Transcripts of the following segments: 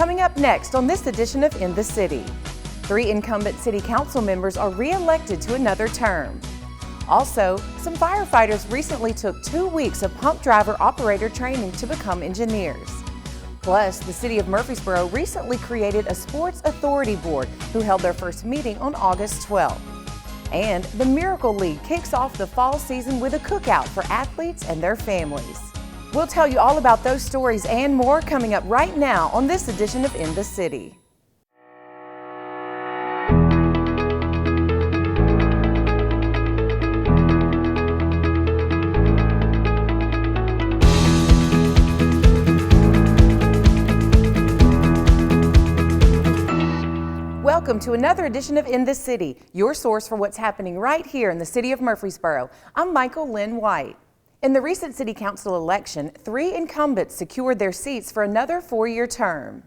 Coming up next on this edition of In the City. 3 incumbent city council members are re-elected to another term. Also, some firefighters recently took 2 weeks of pump driver operator training to become engineers. Plus, the city of Murfreesboro recently created a sports authority board who held their first meeting on August 12th. And the Miracle League kicks off the fall season with a cookout for athletes and their families. We'll tell you all about those stories and more coming up right now on this edition of In the City. Welcome to another edition of In the City, your source for what's happening right here in the city of Murfreesboro. I'm Michael Linn White. In the recent city council election, 3 incumbents secured their seats for another 4-year term.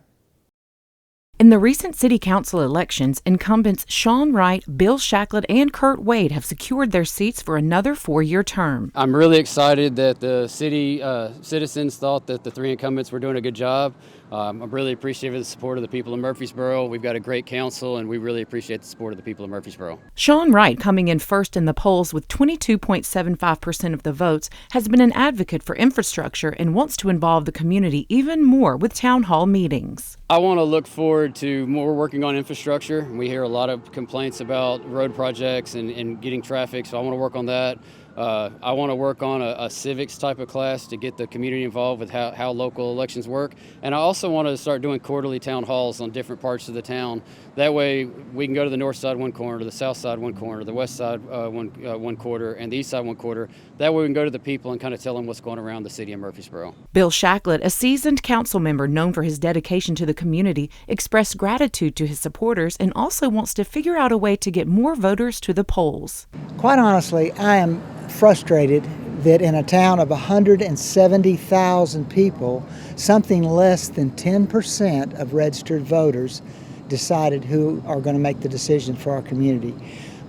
In the recent city council elections, incumbents Sean Wright, Bill Shacklett, and Kurt Wade have secured their seats for another 4-year term. I'm really excited that the city citizens thought that the 3 incumbents were doing a good job. I'm really appreciative of the support of the people of Murfreesboro. We've got a great council, and we really appreciate the support of the people of Murfreesboro. Sean Wright, coming in first in the polls with 22.75% of the votes, has been an advocate for infrastructure and wants to involve the community even more with town hall meetings. I want to look forward to more working on infrastructure. We hear a lot of complaints about road projects and getting traffic, so I want to work on that. I want to work on a civics type of class to get the community involved with how local elections work. And I also want to start doing quarterly town halls on different parts of the town. That way we can go to the north side one corner, to the south side one corner, the west side one quarter, and the east side one quarter. That way we can go to the people and kind of tell them what's going around the city of Murfreesboro. Bill Shacklett, a seasoned council member known for his dedication to the community, expressed gratitude to his supporters and also wants to figure out a way to get more voters to the polls. Quite honestly, I am frustrated that in a town of 170,000 people, something less than 10% of registered voters decided who are going to make the decision for our community.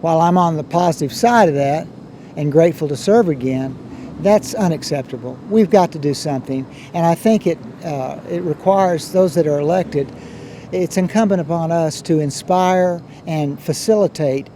While I'm on the positive side of that and grateful to serve again, that's unacceptable. We've got to do something, and I think it requires those that are elected, it's incumbent upon us to inspire and facilitate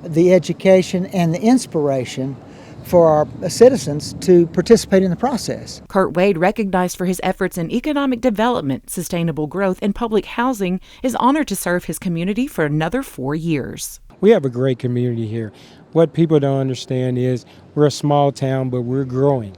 the education and the inspiration for our citizens to participate in the process. Kurt Wade, recognized for his efforts in economic development, sustainable growth, and public housing, is honored to serve his community for another 4 years. We have a great community here. What people don't understand is we're a small town, but we're growing.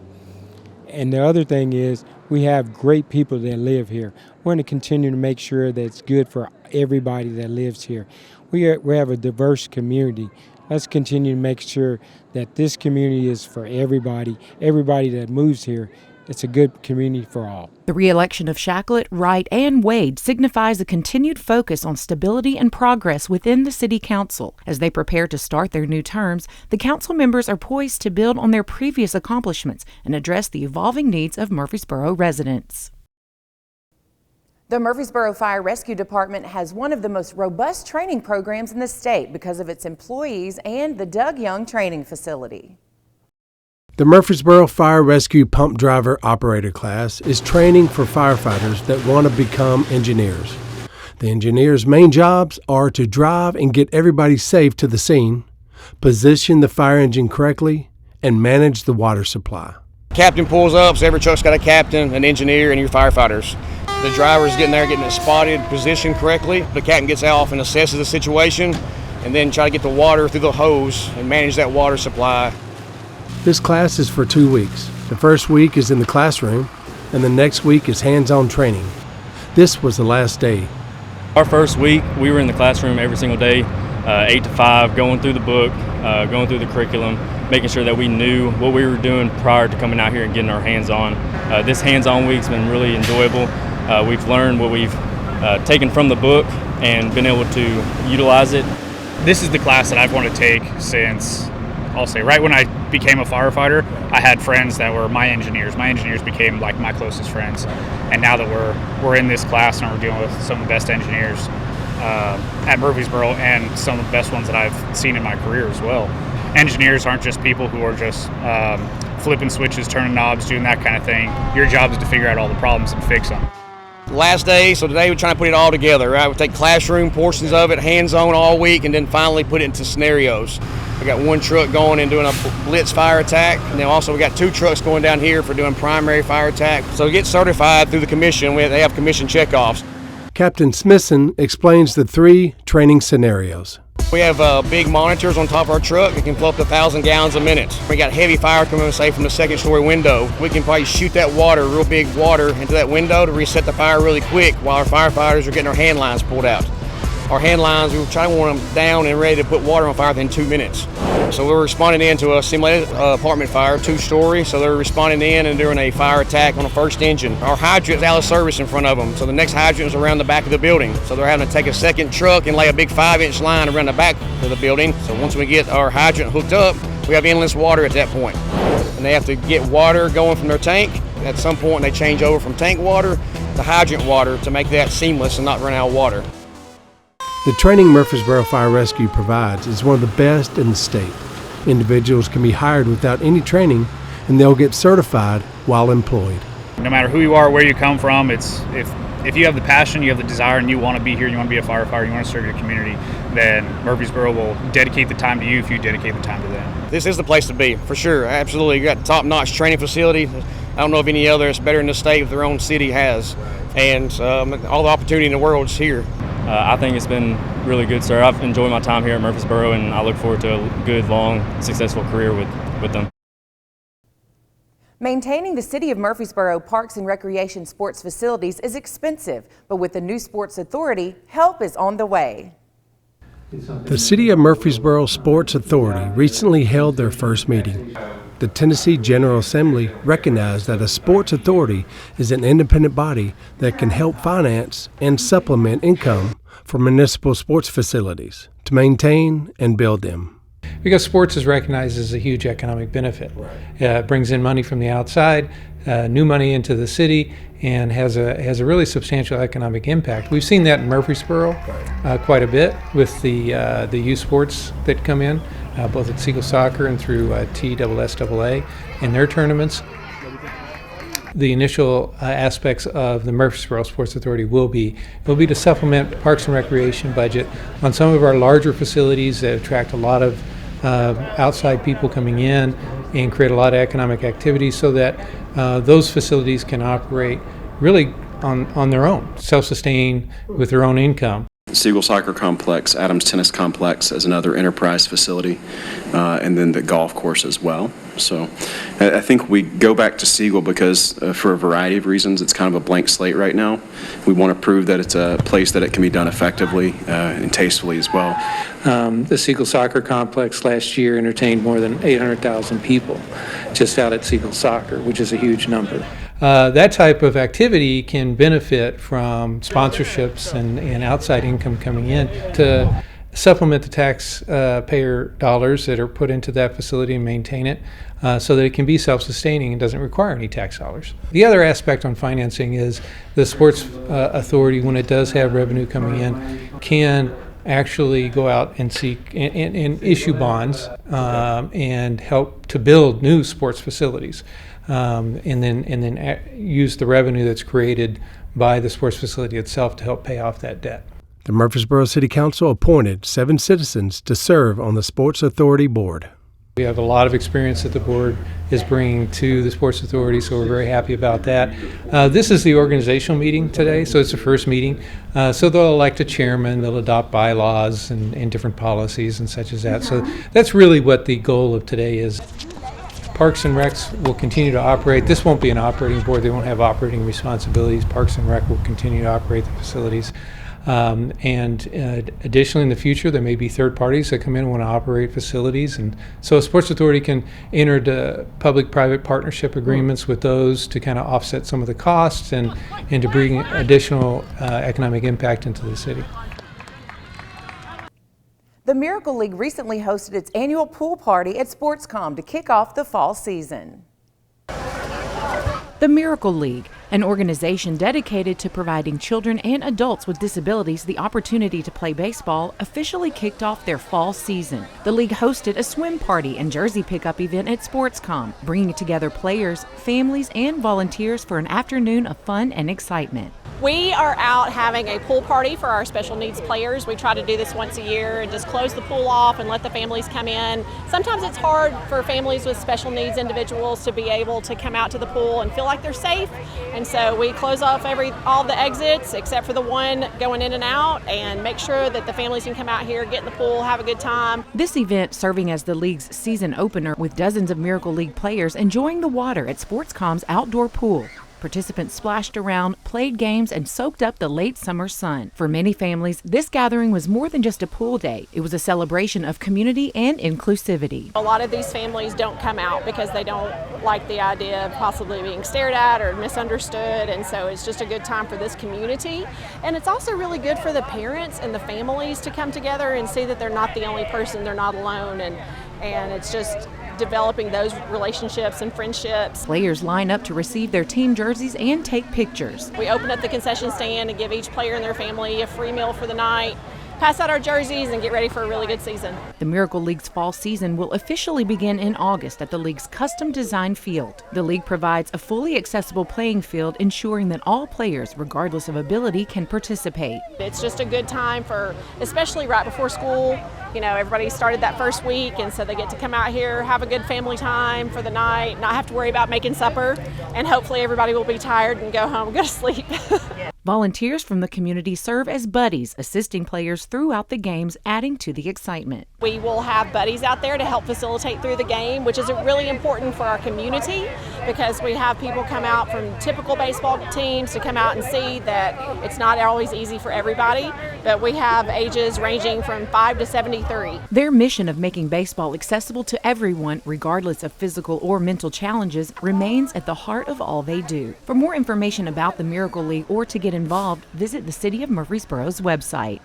And the other thing is we have great people that live here. We're going to continue to make sure that it's good for everybody that lives here. We have a diverse community. Let's continue to make sure that this community is for everybody that moves here. It's a good community for all. The re-election of Shacklett, Wright, and Wade signifies a continued focus on stability and progress within the City Council. As they prepare to start their new terms, the council members are poised to build on their previous accomplishments and address the evolving needs of Murfreesboro residents. The Murfreesboro Fire Rescue Department has one of the most robust training programs in the state because of its employees and the Doug Young Training Facility. The Murfreesboro Fire Rescue Pump Driver Operator class is training for firefighters that want to become engineers. The engineers' main jobs are to drive and get everybody safe to the scene, position the fire engine correctly, and manage the water supply. Captain pulls up, so every truck's got a captain, an engineer, and your firefighters. The driver's getting there, getting it spotted, positioned correctly. The captain gets off and assesses the situation, and then try to get the water through the hose and manage that water supply. This class is for 2 weeks. The first week is in the classroom, and the next week is hands-on training. This was the last day. Our first week, we were in the classroom every single day, 8 to 5, going through the book, going through the curriculum, making sure that we knew what we were doing prior to coming out here and getting our hands on. This hands-on week's been really enjoyable. We've learned what we've taken from the book and been able to utilize it. This is the class that I've wanted to take since, I'll say, right when I became a firefighter. I had friends that were my engineers. My engineers became like my closest friends. And now that we're in this class and we're dealing with some of the best engineers at Murfreesboro and some of the best ones that I've seen in my career as well. Engineers aren't just people who are just flipping switches, turning knobs, doing that kind of thing. Your job is to figure out all the problems and fix them. Last day, so today we're trying to put it all together, right? We'll take classroom portions of it, hands-on all week, and then finally put it into scenarios. We got one truck going and doing a blitz fire attack, and then also we got 2 trucks going down here for doing primary fire attack. So to get certified through the commission, they have commission checkoffs. Captain Smithson explains the 3 training scenarios. We have big monitors on top of our truck that can flow up to 1,000 gallons a minute. We got heavy fire coming, say, from the 2nd-story window. We can probably shoot that water, real big water, into that window to reset the fire really quick while our firefighters are getting our hand lines pulled out. Our hand lines, we try to want them down and ready to put water on fire within 2 minutes. So we're responding into a simulated apartment fire, 2-story. So they're responding in and doing a fire attack on the first engine. Our hydrant's out of service in front of them. So the next hydrant is around the back of the building. So they're having to take a second truck and lay a big 5-inch line around the back of the building. So once we get our hydrant hooked up, we have endless water at that point. And they have to get water going from their tank. At some point, they change over from tank water to hydrant water to make that seamless and not run out of water. The training Murfreesboro Fire Rescue provides is one of the best in the state. Individuals can be hired without any training, and they'll get certified while employed. No matter who you are, where you come from, it's if you have the passion, you have the desire, and you want to be here, you want to be a firefighter, you want to serve your community, then Murfreesboro will dedicate the time to you if you dedicate the time to them. This is the place to be, for sure. Absolutely. You got top-notch training facility. I don't know of any other that's better in the state that their own city has. And all the opportunity in the world is here. I think it's been really good, sir. I've enjoyed my time here at Murfreesboro, and I look forward to a good, long, successful career with them. Maintaining the City of Murfreesboro Parks and Recreation sports facilities is expensive, but with the new Sports Authority, help is on the way. The City of Murfreesboro Sports Authority recently held their first meeting. The Tennessee General Assembly recognized that a sports authority is an independent body that can help finance and supplement income for municipal sports facilities to maintain and build them. Because sports is recognized as a huge economic benefit. It brings in money from the outside, new money into the city, and has a really substantial economic impact. We've seen that in Murfreesboro quite a bit with the youth sports that come in, both at Seagull Soccer and through TSSAA in their tournaments. The initial aspects of the Murfreesboro Sports Authority will be to supplement Parks and Recreation budget on some of our larger facilities that attract a lot of outside people coming in and create a lot of economic activity, so that those facilities can operate really on their own, self-sustain with their own income. Seagull Soccer Complex, Adams Tennis Complex as another enterprise facility, and then the golf course as well. So I think we go back to Seagull because for a variety of reasons, it's kind of a blank slate right now. We want to prove that it's a place that it can be done effectively and tastefully as well. The Seagull Soccer Complex last year entertained more than 800,000 people just out at Seagull Soccer, which is a huge number. That type of activity can benefit from sponsorships and outside income coming in to supplement the taxpayer dollars that are put into that facility and maintain it, so that it can be self-sustaining and doesn't require any tax dollars. The other aspect on financing is the Sports Authority, when it does have revenue coming in, can actually go out and seek and issue bonds and help to build new sports facilities. And then use the revenue that's created by the sports facility itself to help pay off that debt. The Murfreesboro City Council appointed 7 citizens to serve on the Sports Authority Board. We have a lot of experience that the board is bringing to the Sports Authority, so we're very happy about that. This is the organizational meeting today, so it's the first meeting. So they'll elect a chairman, they'll adopt bylaws and different policies and such as that. So that's really what the goal of today is. Parks and Recs will continue to operate. This won't be an operating board. They won't have operating responsibilities. Parks and Rec will continue to operate the facilities. Additionally, in the future, there may be third parties that come in and want to operate facilities. And so a Sports Authority can enter the public-private partnership agreements with those to kind of offset some of the costs and to bring additional economic impact into the city. The Miracle League recently hosted its annual pool party at SportsCom to kick off the fall season. The Miracle League, An organization dedicated to providing children and adults with disabilities the opportunity to play baseball officially kicked off their fall season. The league hosted a swim party and jersey pickup event at SportsCom, bringing together players, families, and volunteers for an afternoon of fun and excitement. We are out having a pool party for our special needs players. We try to do this once a year and just close the pool off and let the families come in. Sometimes it's hard for families with special needs individuals to be able to come out to the pool and feel like they're safe. And so we close off all the exits except for the one going in and out and make sure that the families can come out here, get in the pool, have a good time. This event serving as the league's season opener with dozens of Miracle League players enjoying the water at SportsCom's outdoor pool. Participants splashed around, played games, and soaked up the late summer sun. For many families, this gathering was more than just a pool day. It was a celebration of community and inclusivity. A lot of these families don't come out because they don't like the idea of possibly being stared at or misunderstood, and so it's just a good time for this community. And it's also really good for the parents and the families to come together and see that they're not the only person, they're not alone, and it's just developing those relationships and friendships. Players line up to receive their team jerseys and take pictures. We open up the concession stand and give each player and their family a free meal for the night, pass out our jerseys, and get ready for a really good season. The Miracle League's fall season will officially begin in August at the league's custom-designed field. The league provides a fully accessible playing field, ensuring that all players, regardless of ability, can participate. It's just a good time for, especially right before school. You know, everybody started that first week, and so they get to come out here, have a good family time for the night, not have to worry about making supper, and hopefully everybody will be tired and go home, go to sleep. Volunteers from the community serve as buddies, assisting players throughout the games, adding to the excitement. We will have buddies out there to help facilitate through the game, which is really important for our community because we have people come out from typical baseball teams to come out and see that it's not always easy for everybody, but we have ages ranging from 5 to 73. Their mission of making baseball accessible to everyone, regardless of physical or mental challenges, remains at the heart of all they do. For more information about the Miracle League or to get involved, visit the City of Murfreesboro's website.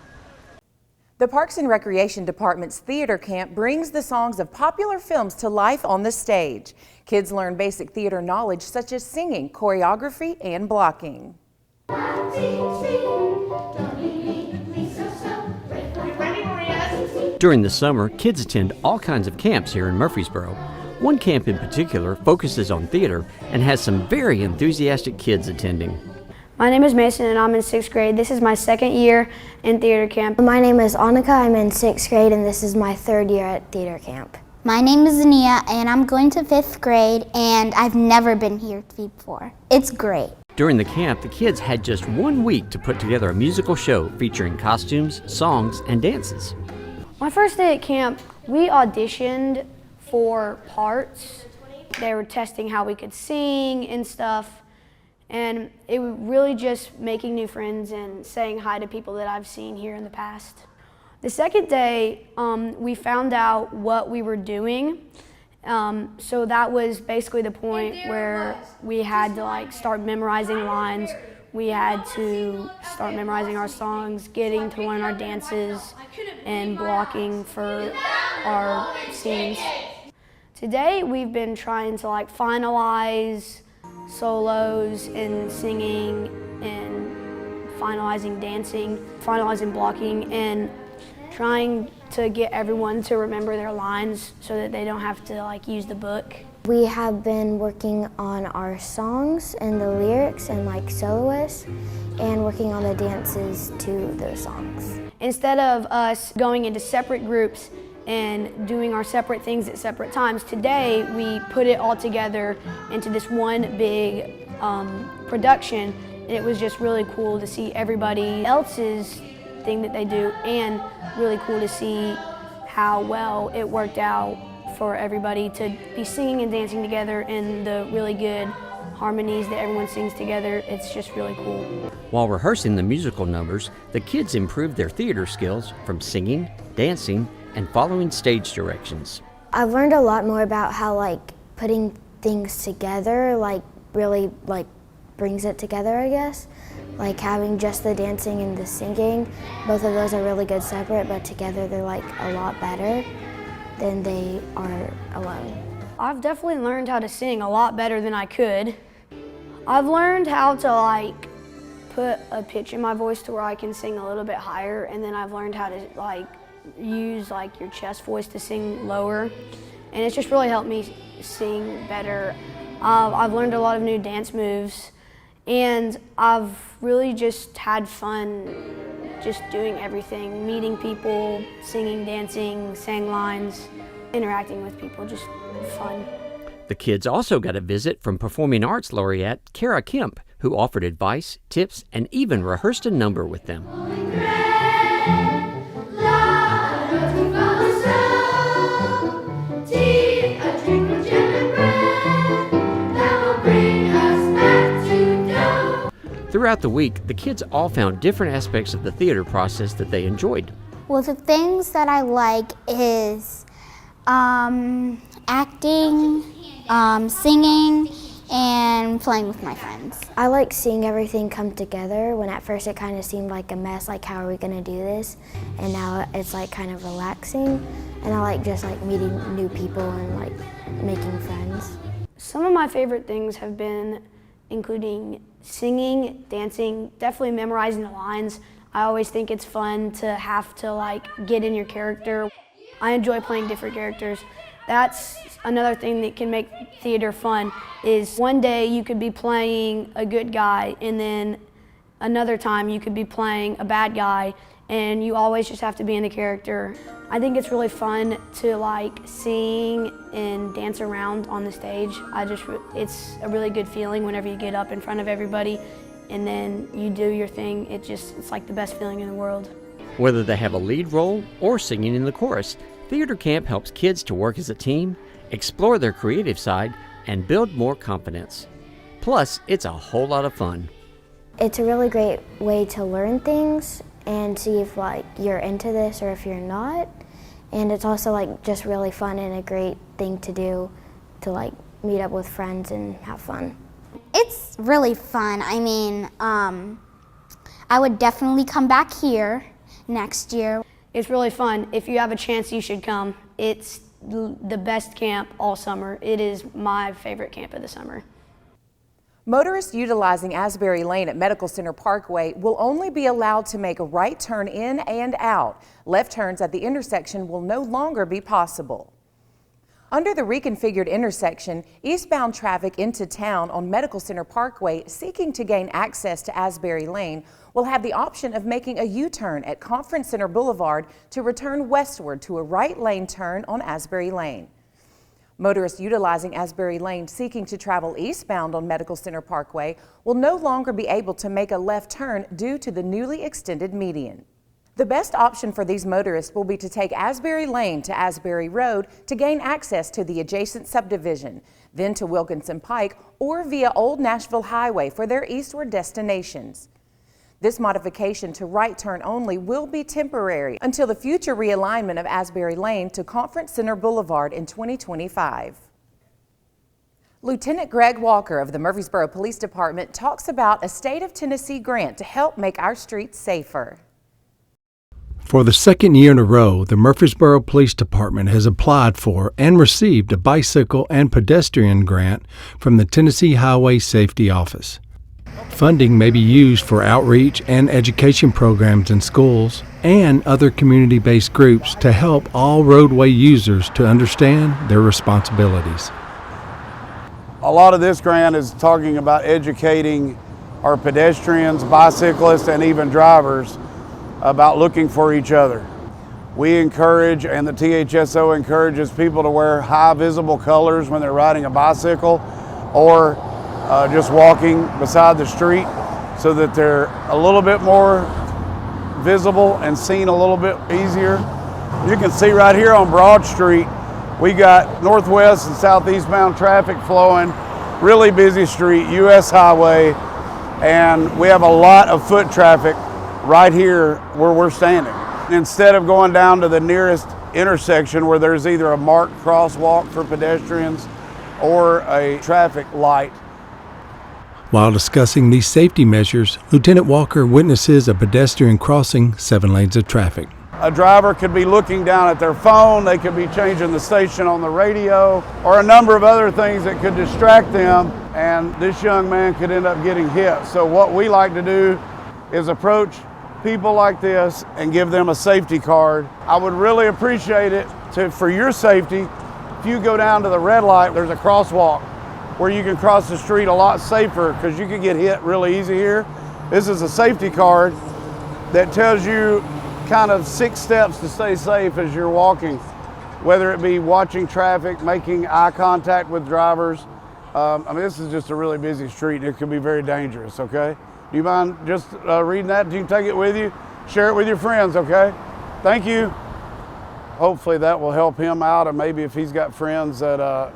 The Parks and Recreation Department's theater camp brings the songs of popular films to life on the stage. Kids learn basic theater knowledge such as singing, choreography, and blocking. During the summer, kids attend all kinds of camps here in Murfreesboro. One camp in particular focuses on theater and has some very enthusiastic kids attending. My name is Mason and I'm in 6th grade. This is my 2nd year in theater camp. My name is Annika. I'm in 6th grade and this is my 3rd year at theater camp. My name is Zania and I'm going to 5th grade and I've never been here before. It's great. During the camp, the kids had just 1 week to put together a musical show featuring costumes, songs, and dances. My first day at camp, we auditioned for parts. They were testing how we could sing and stuff. And it was really just making new friends and saying hi to people that I've seen here in the past. The second day, we found out what we were doing. So that was basically the point where we had to start memorizing lines. We had to start memorizing our songs, getting to learn our dances, and blocking for our scenes. Today, we've been trying to finalize solos and singing and finalizing dancing, finalizing blocking, and trying to get everyone to remember their lines so that they don't have to use the book. We have been working on our songs and the lyrics and soloists and working on the dances to those songs. Instead of us going into separate groups and doing our separate things at separate times, today we put it all together into this one big production, and it was just really cool to see everybody else's thing that they do and really cool to see how well it worked out for everybody to be singing and dancing together and the really good harmonies that everyone sings together. It's just really cool. While rehearsing the musical numbers, the kids improved their theater skills from singing, dancing, and following stage directions. I've learned a lot more about how putting things together really brings it together, I guess. Having just the dancing and the singing, both of those are really good separate, but together they're a lot better than they are alone. I've definitely learned how to sing a lot better than I could. I've learned how to like put a pitch in my voice to where I can sing a little bit higher, and then I've learned how to like use like your chest voice to sing lower, and it's just really helped me sing better. I've learned a lot of new dance moves, and I've really just had fun just doing everything, meeting people, singing, dancing, saying lines, interacting with people, just fun. The kids also got a visit from Performing Arts Laureate Kara Kemp, who offered advice, tips, and even rehearsed a number with them. Throughout the week, the kids all found different aspects of the theater process that they enjoyed. Well, the things that I like is acting, singing, and playing with my friends. I like seeing everything come together when at first it kind of seemed like a mess, like how are we gonna do this? And now it's like kind of relaxing, and I like just like meeting new people and like making friends. Some of my favorite things have been including singing, dancing, definitely memorizing the lines. I always think it's fun to have to like get in your character. I enjoy playing different characters. That's another thing that can make theater fun, is one day you could be playing a good guy and then another time you could be playing a bad guy, and you always just have to be in the character. I think it's really fun to like sing and dance around on the stage. It's a really good feeling whenever you get up in front of everybody and then you do your thing. It's like the best feeling in the world. Whether they have a lead role or singing in the chorus, theater camp helps kids to work as a team, explore their creative side, and build more confidence. Plus, it's a whole lot of fun. It's a really great way to learn things and see if like you're into this or if you're not. And it's also like just really fun and a great thing to do, to like meet up with friends and have fun. It's really fun. I mean, I would definitely come back here next year. It's really fun. If you have a chance, you should come. It's the best camp all summer. It is my favorite camp of the summer. Motorists utilizing Asbury Lane at Medical Center Parkway will only be allowed to make a right turn in and out. Left turns at the intersection will no longer be possible. Under the reconfigured intersection, eastbound traffic into town on Medical Center Parkway seeking to gain access to Asbury Lane will have the option of making a U-turn at Conference Center Boulevard to return westward to a right lane turn on Asbury Lane. Motorists utilizing Asbury Lane seeking to travel eastbound on Medical Center Parkway will no longer be able to make a left turn due to the newly extended median. The best option for these motorists will be to take Asbury Lane to Asbury Road to gain access to the adjacent subdivision, then to Wilkinson Pike or via Old Nashville Highway for their eastward destinations. This modification to right turn only will be temporary until the future realignment of Asbury Lane to Conference Center Boulevard in 2025. Lieutenant Greg Walker of the Murfreesboro Police Department talks about a State of Tennessee grant to help make our streets safer. For the second year in a row, the Murfreesboro Police Department has applied for and received a bicycle and pedestrian grant from the Tennessee Highway Safety Office. Funding may be used for outreach and education programs in schools and other community-based groups to help all roadway users to understand their responsibilities. A lot of this grant is talking about educating our pedestrians, bicyclists, and even drivers about looking for each other. We encourage, and the THSO encourages, people to wear high visible colors when they're riding a bicycle or just walking beside the street, so that they're a little bit more visible and seen a little bit easier. You can see right here on Broad Street, we got northwest and southeastbound traffic flowing, really busy street, US Highway, and we have a lot of foot traffic right here where we're standing. Instead of going down to the nearest intersection where there's either a marked crosswalk for pedestrians or a traffic light. While discussing these safety measures, Lieutenant Walker witnesses a pedestrian crossing 7 lanes of traffic. A driver could be looking down at their phone, they could be changing the station on the radio, or a number of other things that could distract them, and this young man could end up getting hit. So what we like to do is approach people like this and give them a safety card. I would really appreciate it for your safety, if you go down to the red light, there's a crosswalk where you can cross the street a lot safer, because you can get hit really easy here. This is a safety card that tells you kind of 6 steps to stay safe as you're walking, whether it be watching traffic, making eye contact with drivers. I mean, this is just a really busy street and it can be very dangerous, okay? Do you mind just reading that? You can take it with you, share it with your friends, okay? Thank you. Hopefully that will help him out, and maybe if he's got friends that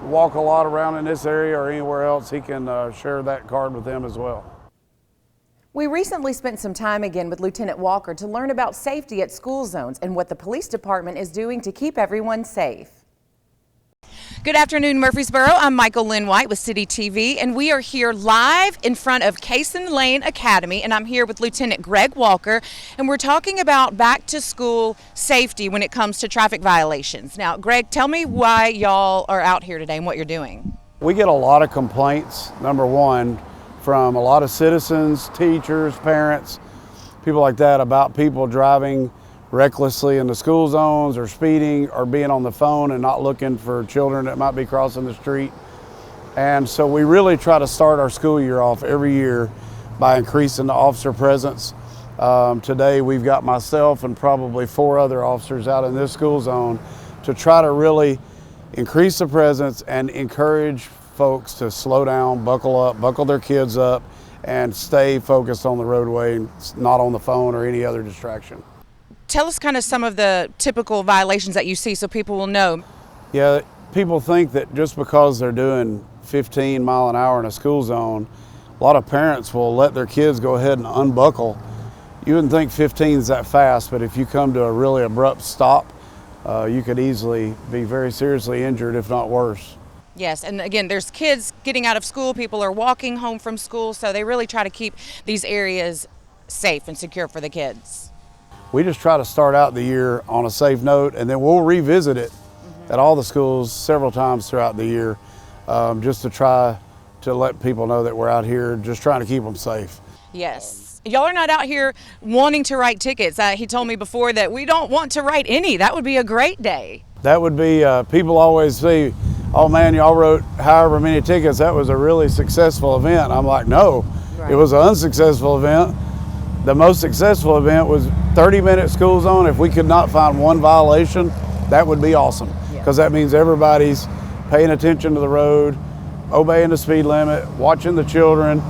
walk a lot around in this area or anywhere else, he can share that card with them as well. We recently spent some time again with Lieutenant Walker to learn about safety at school zones and what the police department is doing to keep everyone safe. Good afternoon, Murfreesboro. I'm Michael Linn White with CityTV, and we are here live in front of Cason Lane Academy, and I'm here with Lieutenant Greg Walker, and we're talking about back-to-school safety when it comes to traffic violations. Now, Greg, tell me why y'all are out here today and what you're doing. We get a lot of complaints, number one, from a lot of citizens, teachers, parents, people like that, about people driving recklessly in the school zones or speeding or being on the phone and not looking for children that might be crossing the street. And so we really try to start our school year off every year by increasing the officer presence. Today we've got myself and probably 4 other officers out in this school zone to try to really increase the presence and encourage folks to slow down, buckle up, buckle their kids up, and stay focused on the roadway, not on the phone or any other distraction. Tell us kind of some of the typical violations that you see so people will know. Yeah, people think that just because they're doing 15 mile an hour in a school zone, a lot of parents will let their kids go ahead and unbuckle. You wouldn't think 15 is that fast, but if you come to a really abrupt stop, you could easily be very seriously injured, if not worse. Yes, and again, there's kids getting out of school, people are walking home from school, so they really try to keep these areas safe and secure for the kids. We just try to start out the year on a safe note, and then we'll revisit it at all the schools several times throughout the year, just to try to let people know that we're out here just trying to keep them safe. Yes. Y'all are not out here wanting to write tickets. He told me before that we don't want to write any. That would be a great day. That would be, people always say, oh man, y'all wrote however many tickets, that was a really successful event. I'm like, no, It was an unsuccessful event. The most successful event was 30-minute school zone. If we could not find one violation, that would be awesome, because that means everybody's paying attention to the road, obeying the speed limit, watching the children,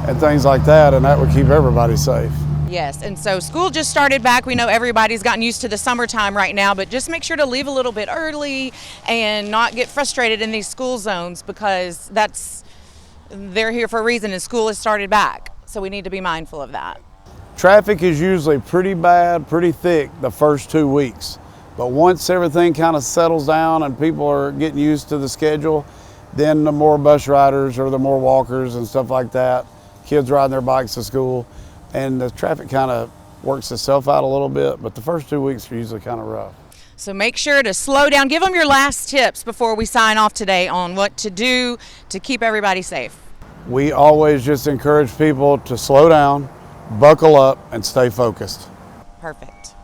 and things like that, and that would keep everybody safe. Yes, and so school just started back. We know everybody's gotten used to the summertime right now, but just make sure to leave a little bit early and not get frustrated in these school zones, because they're here for a reason and school has started back. So we need to be mindful of that. Traffic is usually pretty bad, pretty thick the first 2 weeks. But once everything kind of settles down and people are getting used to the schedule, then the more bus riders or the more walkers and stuff like that, kids riding their bikes to school, and the traffic kind of works itself out a little bit, but the first 2 weeks are usually kind of rough. So make sure to slow down. Give them your last tips before we sign off today on what to do to keep everybody safe. We always just encourage people to slow down, buckle up, and stay focused. Perfect.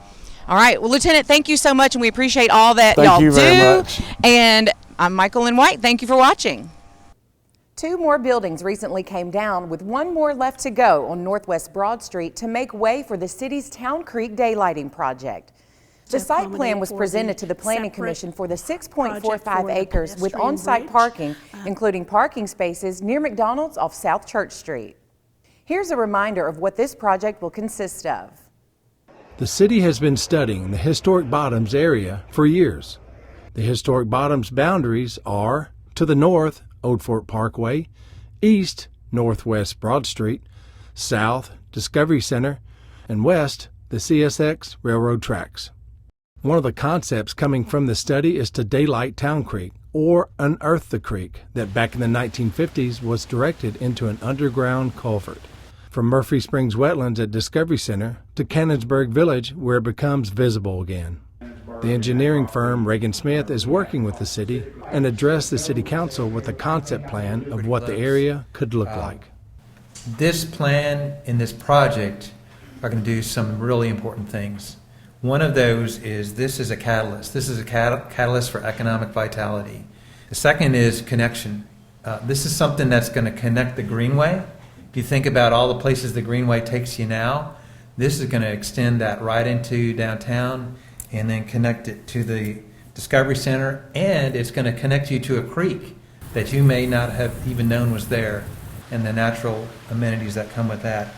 All right. Well, Lieutenant, thank you so much, and we appreciate all that y'all do. Thank you very much. And I'm Michael Linn White. Thank you for watching. 2 more buildings recently came down, with 1 more left to go on Northwest Broad Street to make way for the city's Town Creek daylighting project. The site plan was presented to the Planning Commission for the 6.45 acres with on-site parking, including parking spaces near McDonald's off South Church Street. Here's a reminder of what this project will consist of. The city has been studying the Historic Bottoms area for years. The Historic Bottoms boundaries are, to the north, Old Fort Parkway, east, Northwest Broad Street, south, Discovery Center, and west, the CSX railroad tracks. One of the concepts coming from the study is to daylight Town Creek, or unearth the creek that back in the 1950s was directed into an underground culvert. from Murphy Springs Wetlands at Discovery Center to Cannonsburg Village, where it becomes visible again. The engineering firm Reagan Smith is working with the city and addressed the City Council with a concept plan of what the area could look like. This plan and this project are going to do some really important things. One of those is this is a catalyst. This is a catalyst for economic vitality. The second is connection. This is something that's going to connect the Greenway. If you think about all the places the Greenway takes you now, this is going to extend that right into downtown and then connect it to the Discovery Center, and it's going to connect you to a creek that you may not have even known was there, and the natural amenities that come with that.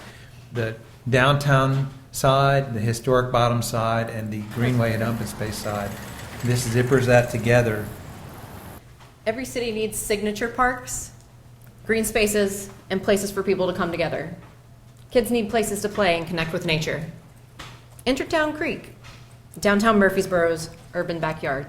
The downtown side, the historic bottom side, and the Greenway and open space side. This zippers that together. Every city needs signature parks, green spaces, and places for people to come together. Kids need places to play and connect with nature. Enter Town Creek, downtown Murfreesboro's urban backyard.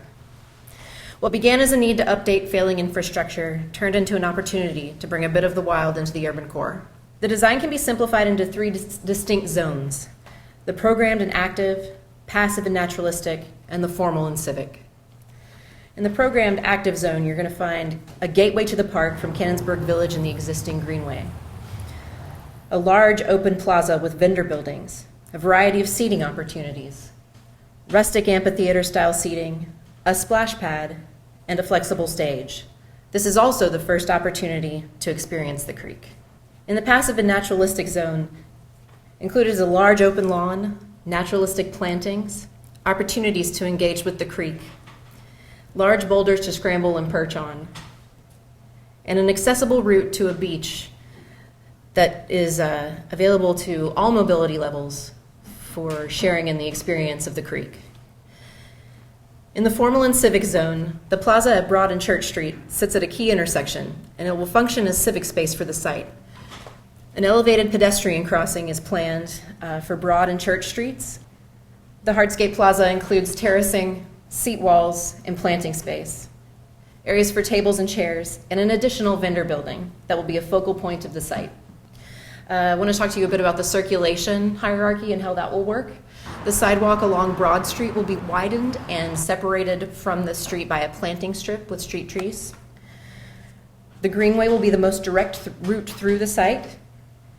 What began as a need to update failing infrastructure turned into an opportunity to bring a bit of the wild into the urban core. The design can be simplified into three distinct zones: the programmed and active, passive and naturalistic, and the formal and civic. In the programmed active zone, you're going to find a gateway to the park from Cannonsburg Village and the existing Greenway, a large open plaza with vendor buildings, a variety of seating opportunities, rustic amphitheater-style seating, a splash pad, and a flexible stage. This is also the first opportunity to experience the creek. In the passive and naturalistic zone, included is a large open lawn, naturalistic plantings, opportunities to engage with the creek, large boulders to scramble and perch on, and an accessible route to a beach that is available to all mobility levels for sharing in the experience of the creek. In the formal and civic zone, the plaza at Broad and Church Street sits at a key intersection, and it will function as civic space for the site. An elevated pedestrian crossing is planned for Broad and Church Streets. The hardscape plaza includes terracing, seat walls, and planting space, areas for tables and chairs, and an additional vendor building that will be a focal point of the site. I want to talk to you a bit about the circulation hierarchy and how that will work. The sidewalk along Broad Street will be widened and separated from the street by a planting strip with street trees. The Greenway will be the most direct route through the site.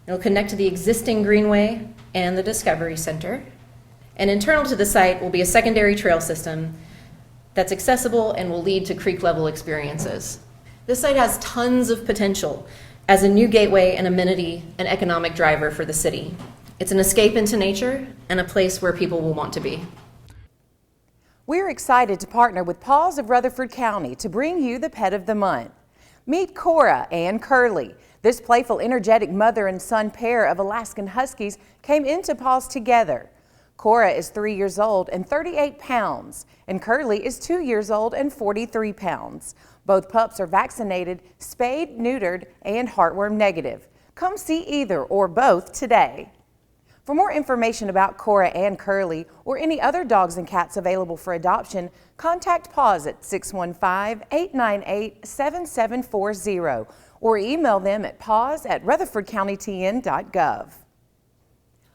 It'll connect to the existing Greenway and the Discovery Center. And internal to the site will be a secondary trail system that's accessible and will lead to creek-level experiences. This site has tons of potential as a new gateway and amenity and economic driver for the city. It's an escape into nature and a place where people will want to be. We're excited to partner with PAWS of Rutherford County to bring you the Pet of the Month. Meet Cora and Curly. This playful, energetic mother and son pair of Alaskan Huskies came into PAWS together. Cora is 3 years old and 38 pounds, and Curly is 2 years old and 43 pounds. Both pups are vaccinated, spayed, neutered, and heartworm negative. Come see either or both today. For more information about Cora and Curly or any other dogs and cats available for adoption, contact PAWS at 615-898-7740 or email them at paws@rutherfordcountytn.gov.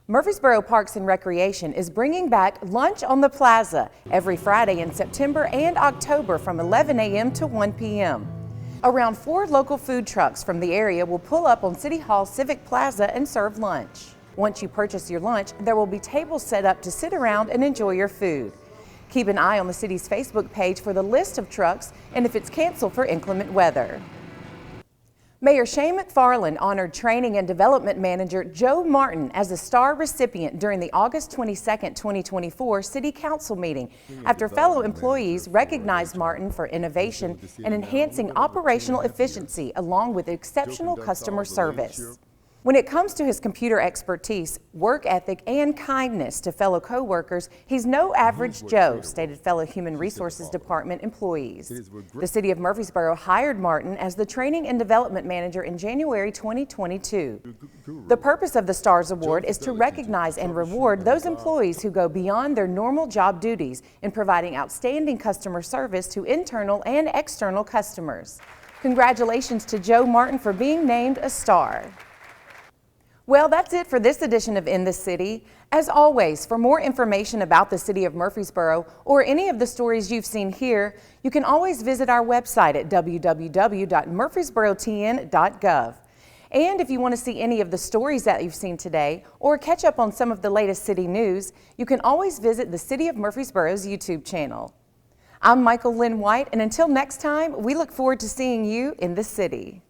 Murfreesboro Parks and Recreation is bringing back Lunch on the Plaza every Friday in September and October from 11 a.m. to 1 p.m. Around 4 local food trucks from the area will pull up on City Hall Civic Plaza and serve lunch. Once you purchase your lunch, there will be tables set up to sit around and enjoy your food. Keep an eye on the city's Facebook page for the list of trucks and if it's canceled for inclement weather. Mayor Shane McFarland honored Training and Development Manager Joe Martin as a star recipient during the August 22, 2024 City Council meeting after fellow employees recognized Martin for innovation and enhancing operational efficiency along with exceptional customer service. When it comes to his computer expertise, work ethic, and kindness to fellow co-workers, he's no average Joe, stated fellow Human Resources Department employees. The City of Murfreesboro hired Martin as the Training and Development Manager in January 2022. The purpose of the STARS Award is to recognize and reward those employees who go beyond their normal job duties in providing outstanding customer service to internal and external customers. Congratulations to Joe Martin for being named a star. Well, that's it for this edition of In the City. As always, for more information about the City of Murfreesboro or any of the stories you've seen here, you can always visit our website at www.murfreesborotn.gov. And if you want to see any of the stories that you've seen today or catch up on some of the latest city news, you can always visit the City of Murfreesboro's YouTube channel. I'm Michael Linn White, and until next time, we look forward to seeing you in the city.